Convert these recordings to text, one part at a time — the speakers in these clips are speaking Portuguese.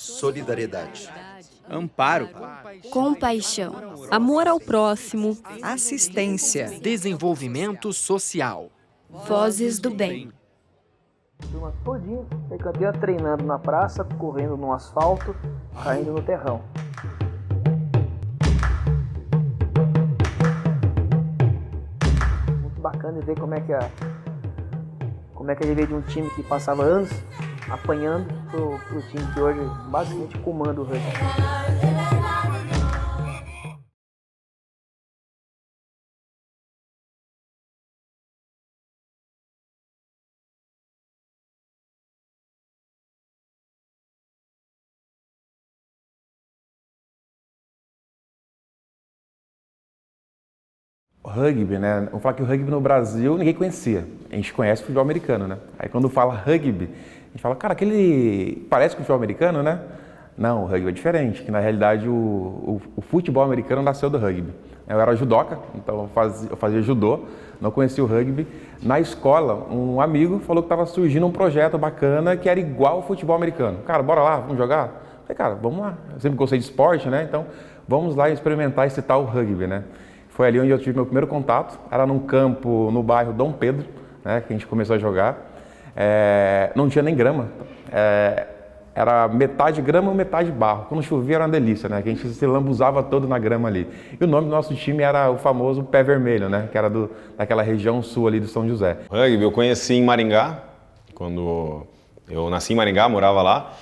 solidariedade, amparo, compaixão, amor ao próximo, assistência, desenvolvimento social. vozes do bem. Turma todinha, aí cantei treinando na praça, correndo no asfalto, caindo no terrão. Muito bacana de ver como é que a gente veio de um time que passava anos apanhando pro time que hoje basicamente comanda o rugby. O rugby, né? Vamos falar que o rugby no Brasil ninguém conhecia. A gente conhece o futebol americano, né? Aí quando fala rugby, a gente fala, cara, aquele parece com o futebol americano, né? Não, o rugby é diferente, que na realidade o futebol americano nasceu do rugby. Eu era judoca, então eu fazia judô, não conhecia o rugby. Na escola, um amigo falou que estava surgindo um projeto bacana que era igual ao futebol americano. Cara, bora lá, vamos jogar? Eu falei, cara, vamos lá. Eu sempre gostei de esporte, né? Então vamos lá experimentar esse tal rugby, né? Foi ali onde eu tive meu primeiro contato, era num campo no bairro Dom Pedro, né, que a gente começou a jogar. Não tinha nem grama, era metade grama e metade barro. Quando chovia era uma delícia, né, que a gente se lambuzava todo na grama ali. E o nome do nosso time era o famoso Pé Vermelho, né, que era daquela região sul ali de São José. Rugby eu conheci em Maringá, quando eu nasci em Maringá, morava lá.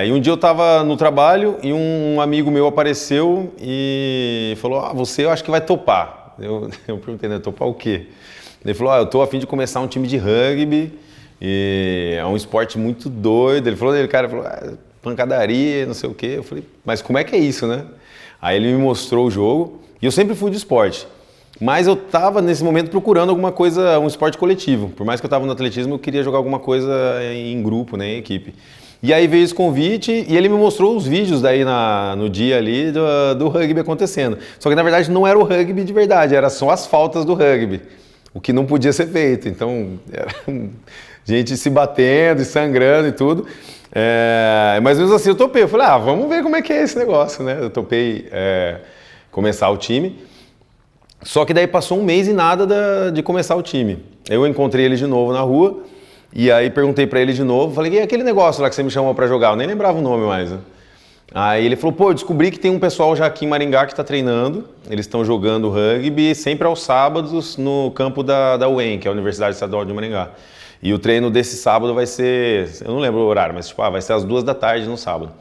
E um dia eu estava no trabalho e um amigo meu apareceu e falou, você eu acho que vai topar. Eu perguntei, né, topar o quê? Ele falou, eu estou a fim de começar um time de rugby e é um esporte muito doido. Ele falou, pancadaria, não sei o quê. Eu falei, mas como é que é isso, né? Aí ele me mostrou o jogo e eu sempre fui de esporte. Mas eu estava nesse momento procurando alguma coisa, um esporte coletivo. Por mais que eu estava no atletismo, eu queria jogar alguma coisa em grupo, né, em equipe. E aí veio esse convite e ele me mostrou os vídeos daí no dia ali do rugby acontecendo. Só que na verdade não era o rugby de verdade, era só as faltas do rugby, o que não podia ser feito. Então era gente se batendo e sangrando e tudo. Mas mesmo assim eu topei, eu falei, vamos ver como é que é esse negócio, né? Eu topei começar o time. Só que daí passou um mês e nada de começar o time. Eu encontrei ele de novo na rua. E aí perguntei pra ele de novo, falei, e aquele negócio lá que você me chamou pra jogar? Eu nem lembrava o nome mais, né? Aí ele falou, eu descobri que tem um pessoal já aqui em Maringá que tá treinando, eles estão jogando rugby sempre aos sábados no campo da UEM, que é a Universidade Estadual de Maringá. E o treino desse sábado vai ser, eu não lembro o horário, mas vai ser às 14h no sábado.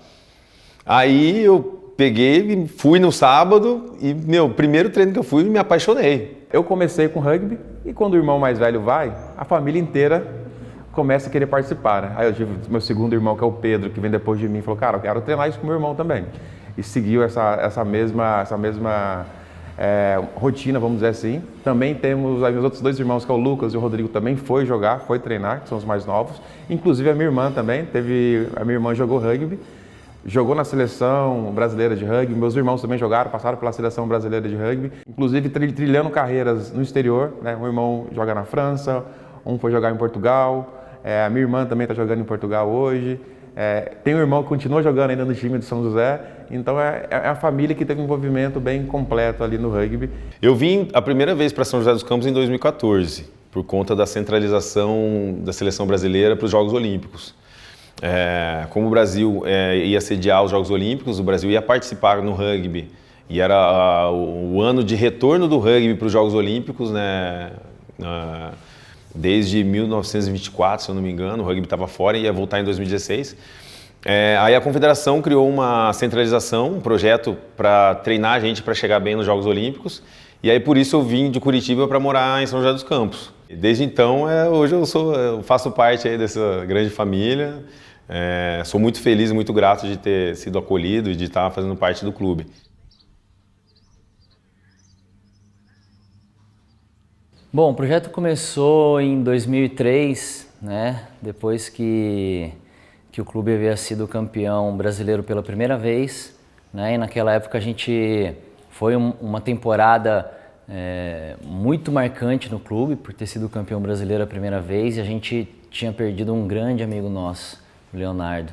Aí eu peguei, fui no sábado e, primeiro treino que eu fui, me apaixonei. Eu comecei com rugby e quando o irmão mais velho vai, a família inteira começa a querer participar, né? Aí eu tive meu segundo irmão, que é o Pedro, que vem depois de mim, falou, cara, eu quero treinar isso com meu irmão também. E seguiu essa mesma rotina, vamos dizer assim. Também temos aí meus outros dois irmãos, que é o Lucas e o Rodrigo, também foi treinar, que são os mais novos. Inclusive a minha irmã também, a minha irmã jogou rugby, jogou na seleção brasileira de rugby, meus irmãos também jogaram, passaram pela seleção brasileira de rugby, inclusive trilhando carreiras no exterior, né? Um irmão joga na França, um foi jogar em Portugal. A minha irmã também está jogando em Portugal hoje. Tem um irmão que continua jogando ainda no time de São José. Então é a família que teve um envolvimento bem completo ali no rugby. Eu vim a primeira vez para São José dos Campos em 2014, por conta da centralização da seleção brasileira para os Jogos Olímpicos. Como o Brasil ia sediar os Jogos Olímpicos, o Brasil ia participar no rugby. E era o ano de retorno do rugby para os Jogos Olímpicos, né? Desde 1924, se eu não me engano, o rugby estava fora e ia voltar em 2016. Aí a Confederação criou uma centralização, um projeto para treinar a gente para chegar bem nos Jogos Olímpicos. E aí por isso eu vim de Curitiba para morar em São José dos Campos. E desde então, hoje eu faço parte aí dessa grande família. Sou muito feliz e muito grato de ter sido acolhido e de estar fazendo parte do clube. Bom, o projeto começou em 2003, né? Depois que o clube havia sido campeão brasileiro pela primeira vez, né? E naquela época a gente foi uma temporada muito marcante no clube por ter sido campeão brasileiro a primeira vez, e a gente tinha perdido um grande amigo nosso, o Leonardo.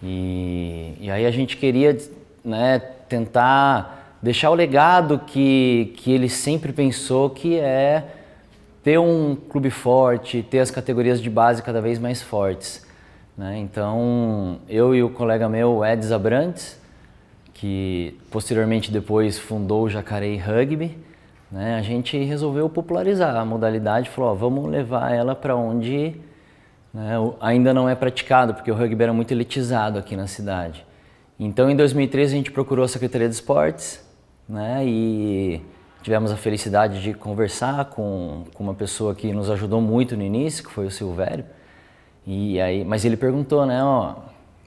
E aí a gente queria, né, tentar deixar o legado que ele sempre pensou, que é ter um clube forte, ter as categorias de base cada vez mais fortes, né? Então, eu e o colega meu, Edson Abrantes, que posteriormente depois fundou o Jacareí Rugby, né, a gente resolveu popularizar a modalidade, falou, ó, vamos levar ela para onde, né, ainda não é praticado, porque o rugby era muito elitizado aqui na cidade. Então, em 2013, a gente procurou a Secretaria de Esportes, né, e tivemos a felicidade de conversar com uma pessoa que nos ajudou muito no início, que foi o Silvério. E aí, mas ele perguntou, né, ó,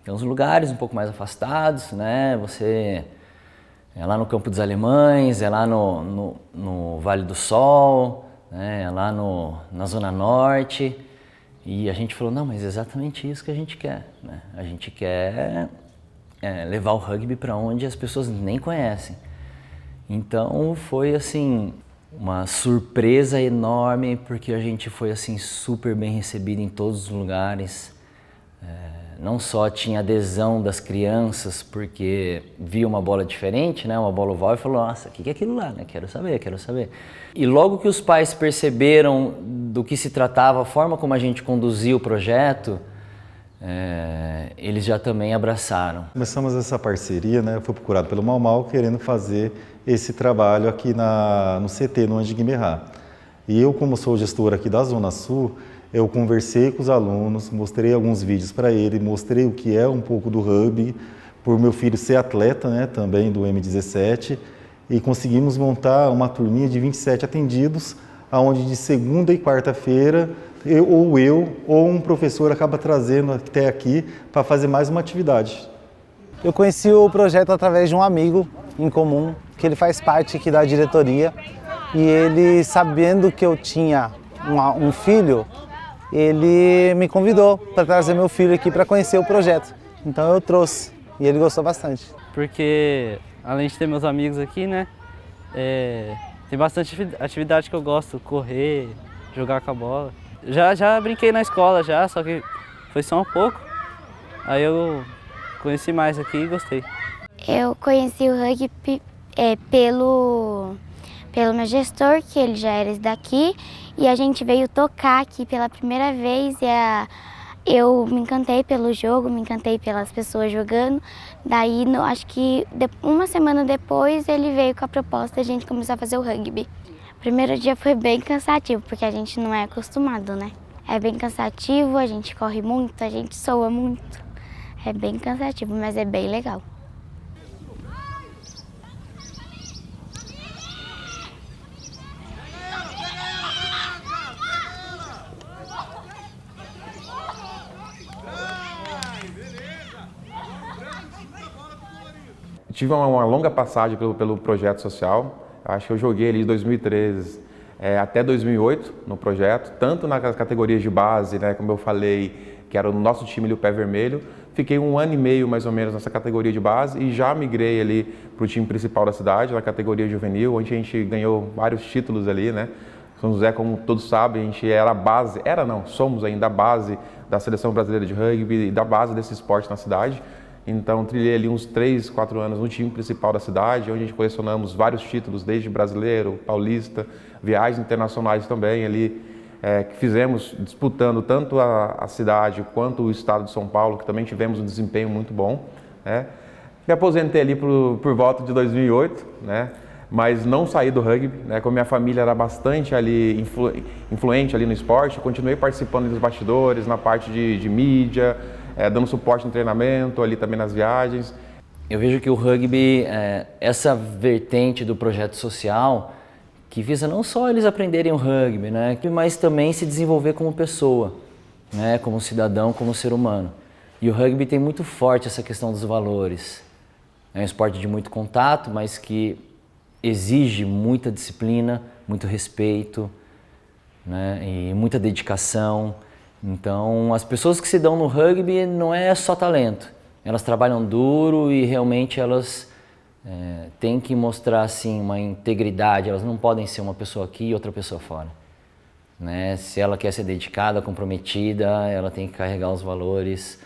tem uns lugares um pouco mais afastados, né, você é lá no Campo dos Alemães, é lá no Vale do Sol, né, é lá na Zona Norte. E a gente falou, não, mas é exatamente isso que a gente quer, né? A gente quer levar o rugby para onde as pessoas nem conhecem. Então foi assim uma surpresa enorme, porque a gente foi assim super bem recebido em todos os lugares. Não só tinha adesão das crianças, porque via uma bola diferente, né, uma bola oval, e falou, nossa, o que é aquilo lá, né? Quero saber. E logo que os pais perceberam do que se tratava, a forma como a gente conduzia o projeto, eles já também abraçaram. Começamos essa parceria, né? Eu fui procurado pelo Mau Mau querendo fazer esse trabalho aqui no CT, no Andy Guimerá. E eu, como sou gestor aqui da Zona Sul, eu conversei com os alunos, mostrei alguns vídeos para ele, mostrei o que é um pouco do rugby, por meu filho ser atleta, né, também do M17, e conseguimos montar uma turminha de 27 atendidos, onde de segunda e quarta-feira ou um professor acaba trazendo até aqui para fazer mais uma atividade. Eu conheci o projeto através de um amigo em comum, que ele faz parte aqui da diretoria, e ele, sabendo que eu tinha um filho, ele me convidou para trazer meu filho aqui para conhecer o projeto. Então eu trouxe e ele gostou bastante. Porque além de ter meus amigos aqui, né, tem bastante atividade que eu gosto, correr, jogar com a bola. Já brinquei na escola já, só que foi só um pouco. Aí eu conheci mais aqui e gostei. Eu conheci o rugby pelo meu gestor, que ele já era daqui, e a gente veio tocar aqui pela primeira vez e eu me encantei pelo jogo, me encantei pelas pessoas jogando. Daí, acho que uma semana depois, ele veio com a proposta de a gente começar a fazer o rugby. O primeiro dia foi bem cansativo, porque a gente não é acostumado, né? É bem cansativo, a gente corre muito, a gente soa muito. É bem cansativo, mas é bem legal. Tive uma longa passagem pelo projeto social. Acho que eu joguei ali de 2013 até 2008 no projeto, tanto nas categorias de base, né, como eu falei, que era o nosso time ali, o Pé Vermelho. Fiquei 1 ano e meio mais ou menos nessa categoria de base e já migrei ali para o time principal da cidade, na categoria juvenil, onde a gente ganhou vários títulos ali, né? São José, como todos sabem, a gente era a base, somos ainda a base da Seleção Brasileira de Rugby e da base desse esporte na cidade. Então, trilhei ali uns 3, 4 anos no time principal da cidade, onde a gente colecionamos vários títulos, desde brasileiro, paulista, viagens internacionais também ali, que fizemos disputando tanto a cidade quanto o estado de São Paulo, que também tivemos um desempenho muito bom, né? Me aposentei ali por volta de 2008, né? Mas não saí do rugby, né? Como minha família era bastante ali influente ali no esporte, continuei participando dos bastidores, na parte de mídia, dando suporte no treinamento, ali também nas viagens. Eu vejo que o rugby, essa vertente do projeto social, que visa não só eles aprenderem o rugby, né, mas também se desenvolver como pessoa, né, como cidadão, como ser humano. E o rugby tem muito forte essa questão dos valores. É um esporte de muito contato, mas que exige muita disciplina, muito respeito, né, e muita dedicação. Então, as pessoas que se dão no rugby não é só talento. Elas trabalham duro e realmente elas têm que mostrar assim, uma integridade. Elas não podem ser uma pessoa aqui e outra pessoa fora, né? Se ela quer ser dedicada, comprometida, ela tem que carregar os valores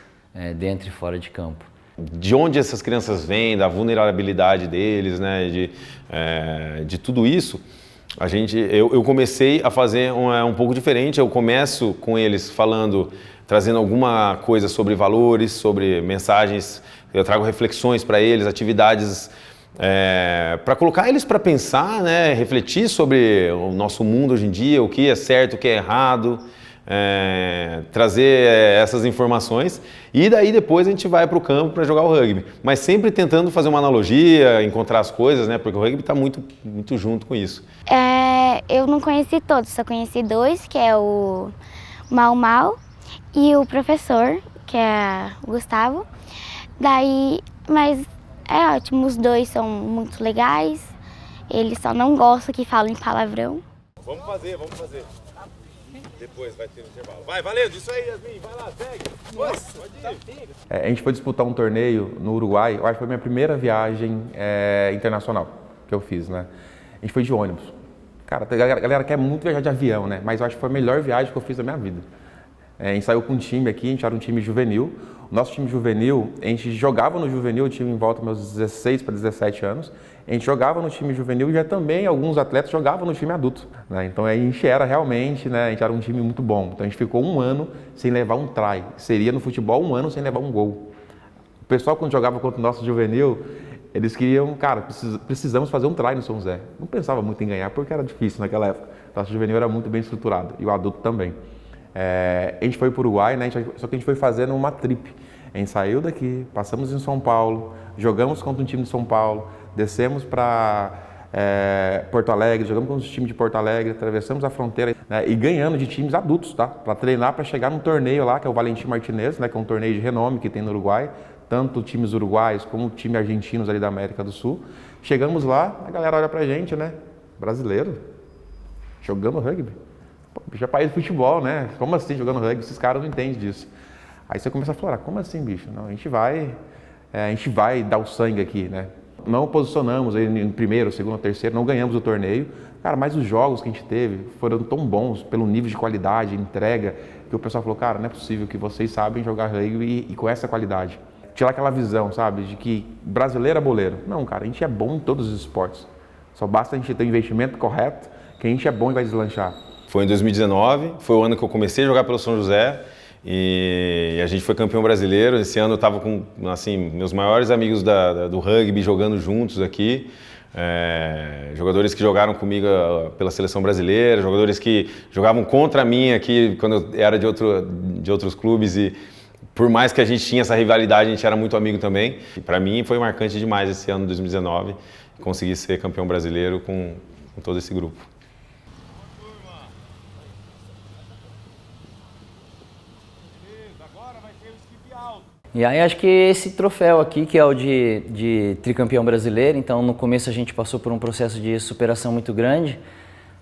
dentro e fora de campo. De onde essas crianças vêm, da vulnerabilidade deles, né, de tudo isso, eu comecei a fazer um pouco diferente. Eu começo com eles trazendo alguma coisa sobre valores, sobre mensagens, eu trago reflexões para eles, atividades para colocar eles para pensar, né, refletir sobre o nosso mundo hoje em dia, o que é certo, o que é errado, trazer essas informações, e daí depois a gente vai para o campo para jogar o rugby, mas sempre tentando fazer uma analogia, encontrar as coisas, né, porque o rugby está muito, muito junto com isso. Eu não conheci todos, só conheci 2, que é o Mau Mau e o professor, que é o Gustavo. Mas é ótimo, os 2 são muito legais, eles só não gostam que falem palavrão. Vamos fazer. Depois vai ter um intervalo. Vai, valendo, isso aí, Yasmin, vai lá, segue. Nossa, pode ir. A gente foi disputar um torneio no Uruguai, eu acho que foi a minha primeira viagem internacional que eu fiz, né? A gente foi de ônibus. Cara, a galera quer muito viajar de avião, né? Mas eu acho que foi a melhor viagem que eu fiz da minha vida. A gente saiu com um time aqui, a gente era um time juvenil. O nosso time juvenil, a gente jogava no juvenil, eu tive em volta meus 16 para 17 anos. A gente jogava no time juvenil e já também alguns atletas jogavam no time adulto, né? Então a gente era realmente, né, a gente era um time muito bom. Então a gente ficou 1 ano sem levar um try. Seria no futebol 1 ano sem levar um gol. O pessoal, quando jogava contra o nosso juvenil, eles queriam, cara, precisamos fazer um try no São José. Não pensava muito em ganhar porque era difícil naquela época. O nosso juvenil era muito bem estruturado e o adulto também. A gente foi para o Uruguai, né? Só que a gente foi fazendo uma trip. A gente saiu daqui, passamos em São Paulo, jogamos contra um time de São Paulo, descemos para Porto Alegre, jogamos contra um time de Porto Alegre, atravessamos a fronteira, né, e ganhando de times adultos, tá? Para treinar, para chegar num torneio lá, que é o Valentim Martinez, né, que é um torneio de renome que tem no Uruguai, tanto times uruguaios como times argentinos ali da América do Sul. Chegamos lá, a galera olha pra gente, né? Brasileiro, jogando rugby. Pô, bicho é país de futebol, né? Como assim jogando rugby? Esses caras não entendem disso. Aí você começa a falar, como assim, bicho? Não, a gente vai dar o sangue aqui, né? Não posicionamos em primeiro, segundo, terceiro, não ganhamos o torneio. Cara, mas os jogos que a gente teve foram tão bons pelo nível de qualidade, entrega, que o pessoal falou, cara, não é possível que vocês sabem jogar rugby e com essa qualidade. Tirar aquela visão, sabe, de que brasileiro é boleiro. Não, cara, a gente é bom em todos os esportes. Só basta a gente ter o investimento correto, que a gente é bom e vai deslanchar. Foi em 2019, foi o ano que eu comecei a jogar pelo São José. E a gente foi campeão brasileiro. Esse ano eu estava com, assim, meus maiores amigos do rugby jogando juntos aqui. Jogadores que jogaram comigo pela seleção brasileira, jogadores que jogavam contra mim aqui quando eu era de outros clubes. E por mais que a gente tinha essa rivalidade, a gente era muito amigo também. E para mim foi marcante demais esse ano de 2019, conseguir ser campeão brasileiro com todo esse grupo. E aí acho que esse troféu aqui, que é o de tricampeão brasileiro, então no começo a gente passou por um processo de superação muito grande,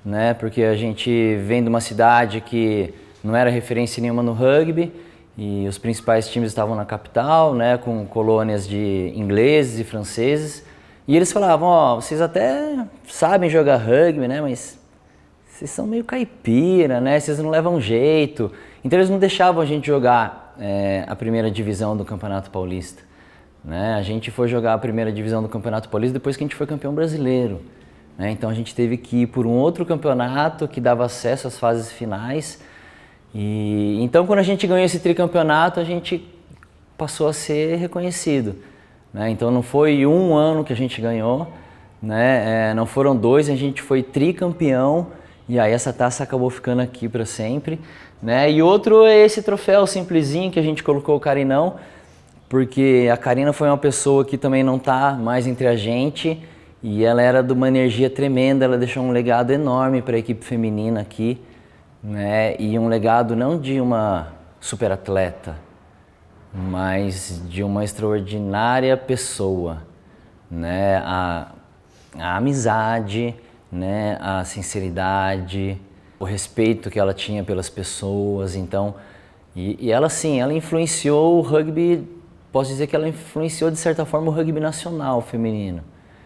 né? Porque a gente vem de uma cidade que não era referência nenhuma no rugby e os principais times estavam na capital, né? Com colônias de ingleses e franceses. E eles falavam, ó, vocês até sabem jogar rugby, né? Mas vocês são meio caipira, né? Vocês não levam jeito. Então eles não deixavam a gente jogar a primeira divisão do Campeonato Paulista, né? A gente foi jogar a primeira divisão do Campeonato Paulista depois que a gente foi campeão brasileiro, né? Então a gente teve que ir por um outro campeonato que dava acesso às fases finais. E então quando a gente ganhou esse tricampeonato, a gente passou a ser reconhecido, né? Então não foi 1 ano que a gente ganhou, né? Não foram 2, a gente foi tricampeão. E aí essa taça acabou ficando aqui para sempre, né? E outro é esse troféu simplesinho que a gente colocou o Carinão, porque a Karina foi uma pessoa que também não está mais entre a gente e ela era de uma energia tremenda, ela deixou um legado enorme para a equipe feminina aqui, né? E um legado não de uma super atleta, mas de uma extraordinária pessoa, né? A amizade, né, a sinceridade, o respeito que ela tinha pelas pessoas, então, e ela sim, ela influenciou o rugby, posso dizer que ela influenciou de certa forma o rugby nacional feminino.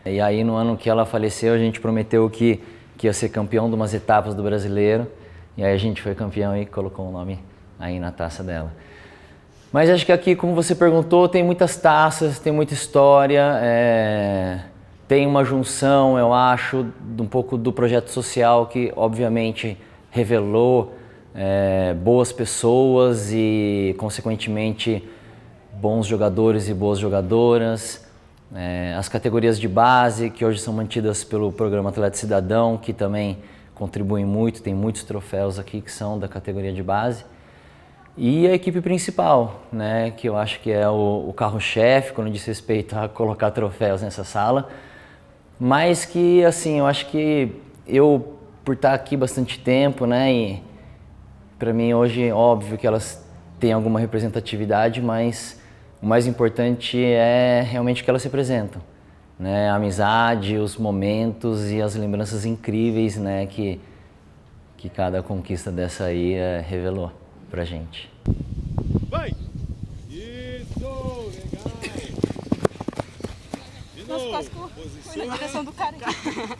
E aí no ano que ela faleceu a gente prometeu que ia ser campeão de umas etapas do brasileiro, e aí a gente foi campeão e colocou o nome aí na taça dela. Mas acho que aqui, como você perguntou, tem muitas taças, tem muita história, tem uma junção, eu acho, um pouco do projeto social que, obviamente, revelou boas pessoas e, consequentemente, bons jogadores e boas jogadoras. As categorias de base, que hoje são mantidas pelo Programa Atleta Cidadão, que também contribuem muito, tem muitos troféus aqui que são da categoria de base. E a equipe principal, né, que eu acho que é o carro-chefe quando diz respeito a colocar troféus nessa sala. Mas que, assim, eu acho que eu, por estar aqui bastante tempo, né, e para mim hoje, óbvio que elas têm alguma representatividade, mas o mais importante é realmente o que elas representam, né, a amizade, os momentos e as lembranças incríveis, né, que cada conquista dessa aí revelou pra gente. Vai! Isso! Legal! Nossa, quase que eu fui na direção do cara.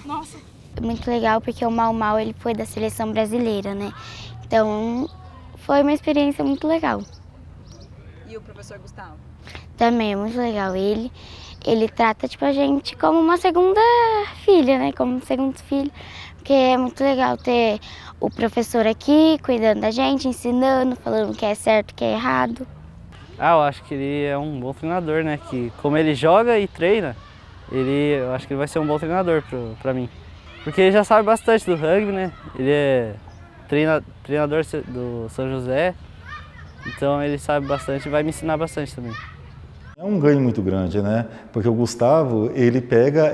Nossa. Muito legal porque o Mau Mau ele foi da seleção brasileira, né? Então foi uma experiência muito legal. E o professor Gustavo? Também é muito legal. Ele trata tipo, a gente como uma segunda filha, né? Como um segundo filho. Porque é muito legal ter o professor aqui cuidando da gente, ensinando, falando o que é certo, o que é errado. Eu acho que ele é um bom treinador, né? Que como ele joga e treina, eu acho que ele vai ser um bom treinador pra mim. Porque ele já sabe bastante do rugby, né? Ele é treinador do São José, então ele sabe bastante e vai me ensinar bastante também. É um ganho muito grande, né? Porque o Gustavo, ele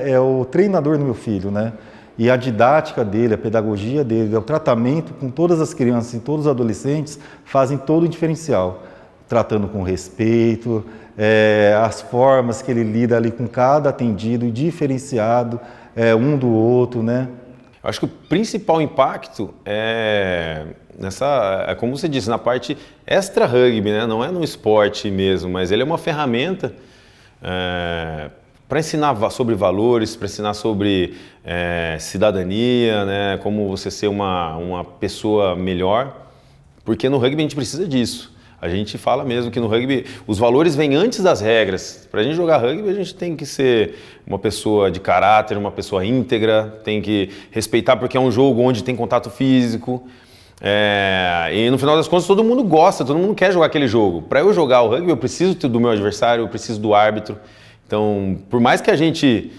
é o treinador do meu filho, né? E a didática dele, a pedagogia dele, o tratamento com todas as crianças e todos os adolescentes fazem todo o diferencial. Tratando com respeito, as formas que ele lida ali com cada atendido, diferenciado um do outro, né? Eu acho que o principal impacto como você disse, na parte extra rugby, né? Não é no esporte mesmo, mas ele é uma ferramenta para ensinar sobre valores, para ensinar sobre cidadania, né? Como você ser uma pessoa melhor, porque no rugby a gente precisa disso. A gente fala mesmo que no rugby os valores vêm antes das regras. Para a gente jogar rugby a gente tem que ser uma pessoa de caráter, uma pessoa íntegra, tem que respeitar porque é um jogo onde tem contato físico. E no final das contas todo mundo gosta, todo mundo quer jogar aquele jogo. Para eu jogar o rugby eu preciso do meu adversário, eu preciso do árbitro. Então, por mais que a gente,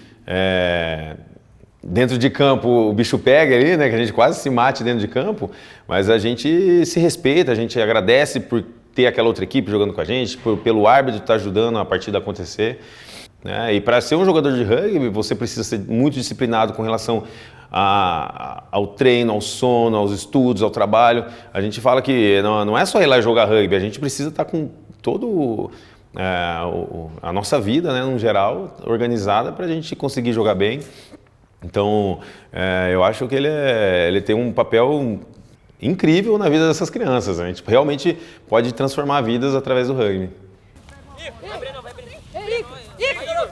dentro de campo, o bicho pega ali, né, que a gente quase se mate dentro de campo, mas a gente se respeita, a gente agradece por ter aquela outra equipe jogando com a gente, pelo árbitro estar ajudando a partida a acontecer. Né? E para ser um jogador de rugby, você precisa ser muito disciplinado com relação ao treino, ao sono, aos estudos, ao trabalho. A gente fala que não é só ir lá jogar rugby, a gente precisa estar com todo... a nossa vida, né, no geral, organizada para a gente conseguir jogar bem. Então, eu acho que ele tem um papel incrível na vida dessas crianças. A gente realmente pode transformar vidas através do rugby.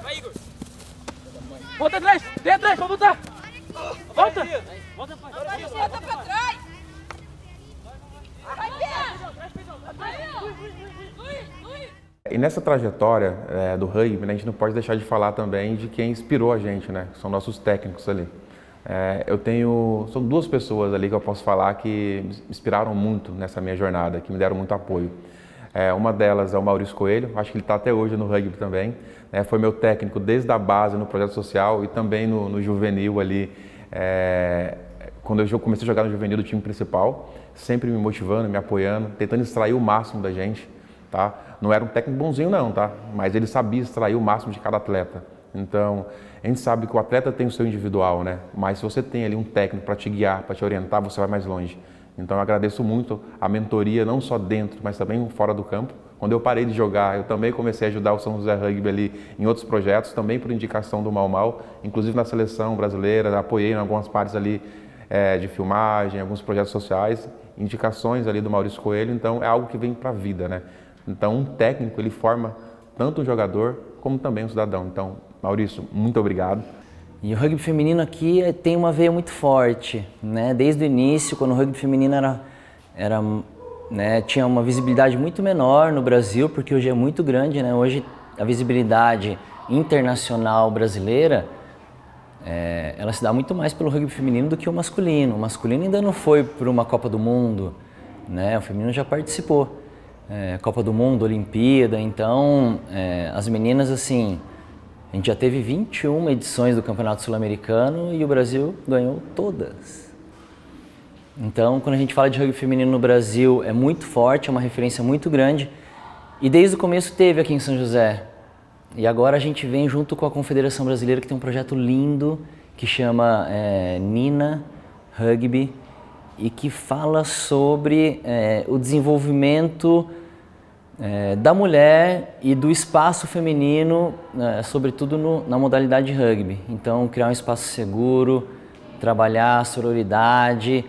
Vai, Igor! Volta atrás! Vem atrás, vamos voltar! Volta! Volta pra trás! Vai, E nessa trajetória do rugby, né, a gente não pode deixar de falar também de quem inspirou a gente, né? São nossos técnicos ali. São duas pessoas ali que eu posso falar que me inspiraram muito nessa minha jornada, que me deram muito apoio. Uma delas é o Maurício Coelho, acho que ele está até hoje no rugby também. Foi meu técnico desde a base no projeto social e também no juvenil ali. Quando eu comecei a jogar no juvenil do time principal, sempre me motivando, me apoiando, tentando extrair o máximo da gente. Tá? Não era um técnico bonzinho não, tá? Mas ele sabia extrair o máximo de cada atleta. Então, a gente sabe que o atleta tem o seu individual, né? Mas se você tem ali um técnico para te guiar, para te orientar, você vai mais longe. Então, eu agradeço muito a mentoria, não só dentro, mas também fora do campo. Quando eu parei de jogar, eu também comecei a ajudar o São José Rugby ali em outros projetos, também por indicação do Mau Mau, inclusive na seleção brasileira, apoiei em algumas partes ali de filmagem, alguns projetos sociais, indicações ali do Maurício Coelho, então é algo que vem para a vida, né? Então, um técnico, ele forma tanto um jogador como também um cidadão. Então, Maurício, muito obrigado. E o rugby feminino aqui tem uma veia muito forte, né? Desde o início, quando o rugby feminino era né, tinha uma visibilidade muito menor no Brasil, porque hoje é muito grande, né? Hoje a visibilidade internacional brasileira, ela se dá muito mais pelo rugby feminino do que o masculino. O masculino ainda não foi para uma Copa do Mundo, né? O feminino já participou. Copa do Mundo, Olimpíada, então as meninas, assim, a gente já teve 21 edições do Campeonato Sul-Americano e o Brasil ganhou todas. Então, quando a gente fala de rugby feminino no Brasil, é muito forte, é uma referência muito grande. E desde o começo teve aqui em São José. E agora a gente vem junto com a Confederação Brasileira, que tem um projeto lindo, que chama Nina Rugby, e que fala sobre o desenvolvimento da mulher e do espaço feminino, sobretudo na modalidade rugby. Então, criar um espaço seguro, trabalhar a sororidade,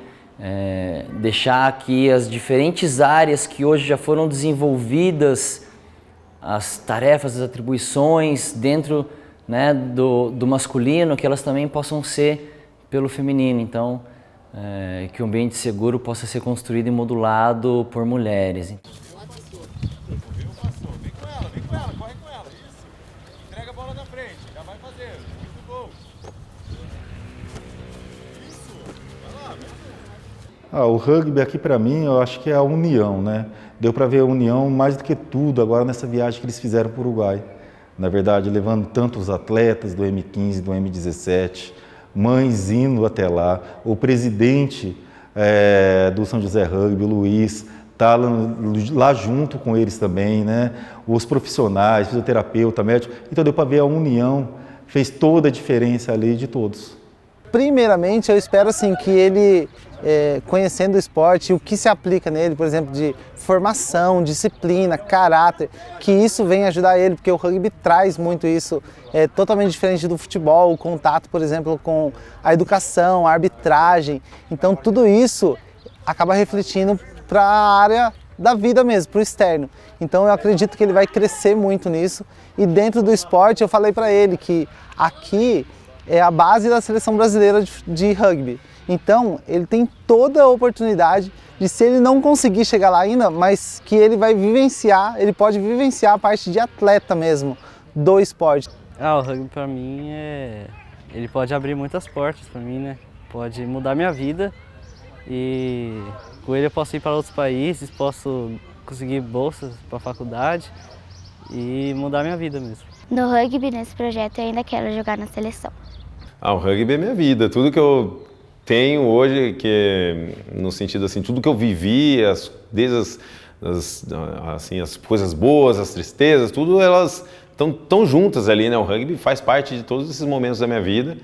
deixar que as diferentes áreas que hoje já foram desenvolvidas, as tarefas, as atribuições dentro, né, do masculino, que elas também possam ser pelo feminino. Então, que o ambiente seguro possa ser construído e modulado por mulheres. O rugby aqui para mim, eu acho que é a união, né? Deu para ver a união mais do que tudo agora nessa viagem que eles fizeram para o Uruguai. Na verdade, levando tantos atletas do M15, do M17, mães indo até lá, o presidente do São José Rugby, o Luiz, está lá junto com eles também, né? Os profissionais, fisioterapeuta, médico. Então deu para ver a união, fez toda a diferença ali de todos. Primeiramente, eu espero assim que ele, conhecendo o esporte, o que se aplica nele, por exemplo, de formação, disciplina, caráter, que isso venha ajudar ele, porque o rugby traz muito isso, totalmente diferente do futebol, o contato, por exemplo, com a educação, a arbitragem. Então, tudo isso acaba refletindo para a área da vida mesmo, para o externo. Então, eu acredito que ele vai crescer muito nisso. E dentro do esporte, eu falei para ele que aqui é a base da seleção brasileira de rugby. Então, ele tem toda a oportunidade de, se ele não conseguir chegar lá ainda, mas que ele vai vivenciar, ele pode vivenciar a parte de atleta mesmo do esporte. O rugby para mim ele pode abrir muitas portas para mim, né? Pode mudar minha vida e com ele eu posso ir para outros países, posso conseguir bolsas para a faculdade e mudar minha vida mesmo. No rugby, nesse projeto, eu ainda quero jogar na seleção. O rugby é minha vida. Tudo que eu tenho hoje, que no sentido assim, tudo que eu vivi, desde as coisas boas, as tristezas, tudo elas estão tão juntas ali, né? O rugby faz parte de todos esses momentos da minha vida.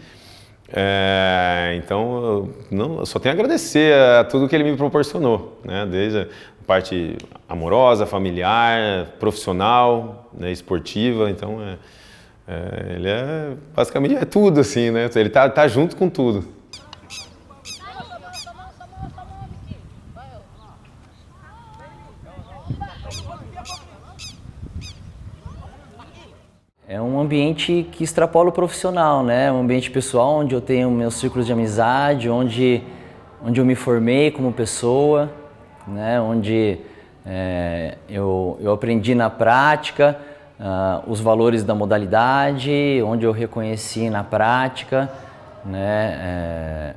Então, eu só tenho a agradecer a tudo que ele me proporcionou, né? Desde a parte amorosa, familiar, profissional, né? Esportiva. Então, ele basicamente tudo, assim, né? Ele tá junto com tudo. É um ambiente que extrapola o profissional, né? Um ambiente pessoal onde eu tenho meus círculos de amizade, onde eu me formei como pessoa, né? Onde eu aprendi na prática os valores da modalidade, onde eu reconheci na prática, né?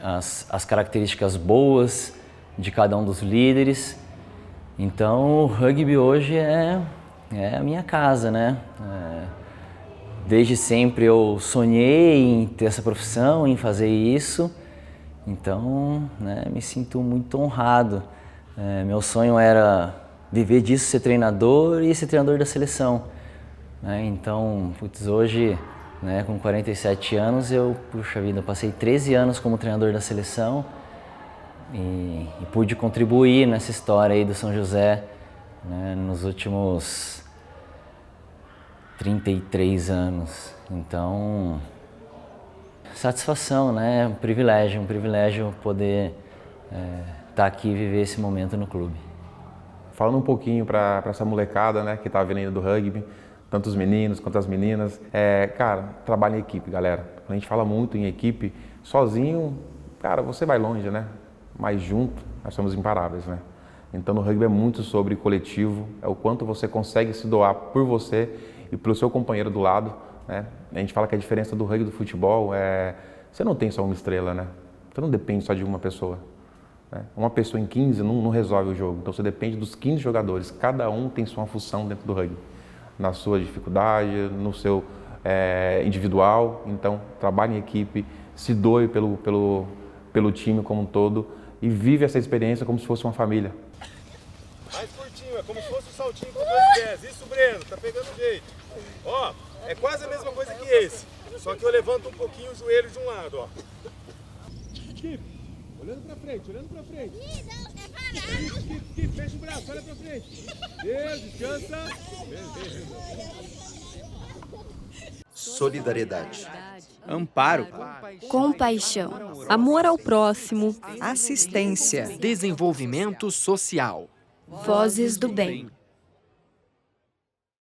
As características boas de cada um dos líderes. Então o rugby hoje é a minha casa, né? Desde sempre eu sonhei em ter essa profissão, em fazer isso. Então, né, me sinto muito honrado. Meu sonho era viver disso, ser treinador e ser treinador da seleção. Então, hoje, né, com 47 anos, puxa vida, eu passei 13 anos como treinador da seleção e pude contribuir nessa história aí do São José, né, nos últimos 33 anos. Então, satisfação, né? Um privilégio poder estar aqui e viver esse momento no clube. Falando um pouquinho para essa molecada, né, que está vindo do rugby, tanto os meninos quanto as meninas, cara, trabalha em equipe, galera. A gente fala muito em equipe, sozinho, cara, você vai longe, né? Mas junto, nós somos imparáveis, né? Então no rugby é muito sobre coletivo, é o quanto você consegue se doar por você e pelo seu companheiro do lado, né? A gente fala que a diferença do rugby e do futebol é... Você não tem só uma estrela, né? Você não depende só de uma pessoa. Né? Uma pessoa em 15 não resolve o jogo, então você depende dos 15 jogadores, cada um tem sua função dentro do rugby, na sua dificuldade, no seu individual, então trabalhe em equipe, se doe pelo time como um todo e vive essa experiência como se fosse uma família. Mais curtinho, é como se fosse um saltinho com 2 pés. Isso, Breno, tá pegando jeito. Ó, é quase a mesma coisa que esse, só que eu levanto um pouquinho o joelho de um lado, ó. Skip, olhando pra frente, olhando pra frente. Skip, fecha o braço, olha pra frente. Descansa. Solidariedade. Amparo. Compaixão. Amor ao próximo. Assistência. Desenvolvimento social. Vozes do bem.